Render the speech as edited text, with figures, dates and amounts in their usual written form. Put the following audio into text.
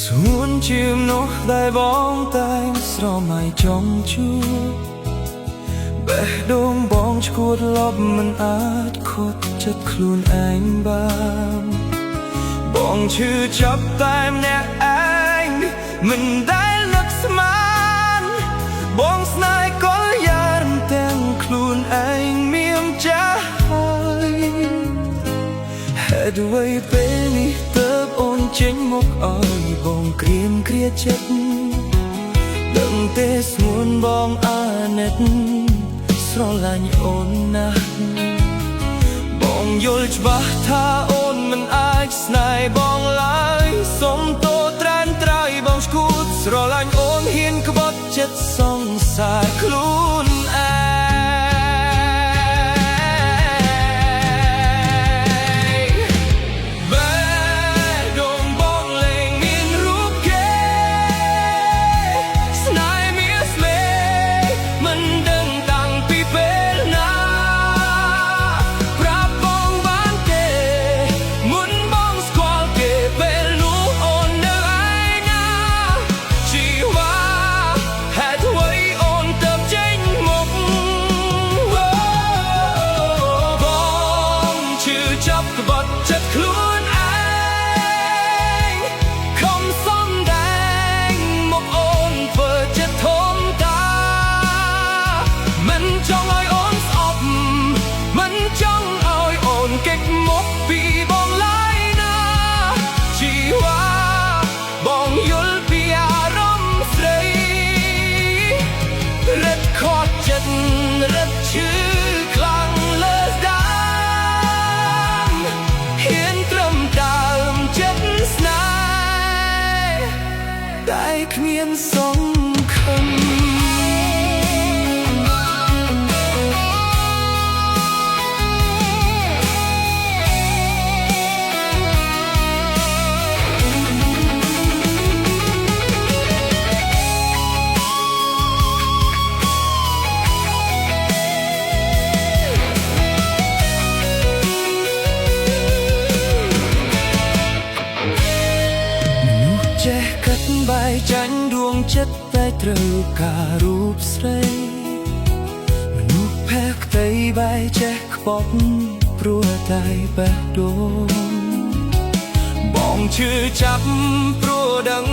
សួនជាមនោះដែលបងតែងស្រមៃចង់ជួបបេះដូងបងឈួតលប់មិនអាចខត់ចិត្តខ្លួនឯងបានបងឈឺចាប់តែម្នាក់ឯងមិនដែលនឹកស្មានបងស្នេហ៍កលយ៉ាងទាំងខ្លួនឯងមានចាស់ហើយហេតុអ្វីពេលនេះទើបអូនចេញមកឲ្យបងក្រៀមគ្រាចិត្តដឹងទេស្ងួនបងអាណិតស្រឡាញ់អូនណាស់បងយល់ច្បាស់ថាអូនមិនអាចស្នេហ៍បងឡើយសុំទោសត្រានត្រៃបងឈួតស្រឡាញ់អូនហ៊ានក្បត់ចិត្តសង្សារខ្លួនឯងចាប់ក្បត់ចិត្តខ្លួនឯងខំសំដែងមកអូនធ្វើចិត្តធំតាមិនចង់ឲ្យអូនស្អប់មិនចង់ឲ្យអូនគេចមុខពីបងឡើយណាជីវ៉ាបងយល់ពីអារម្មណ៍ស្រីរឹតខត់ចិត្តរឹតឈឺខ្លាំងលើស្ដាតែគ្មានសង្ឃឹមចេះកាត់បែកចាញ់ដួងចិត្តតែត្រូវការរូបស្រីមនុស្សភ័ក្រតីបែកចេះខ្ពប់ព្រោះតែបេះដូងបងឈឺចាប់ព្រោះដឹង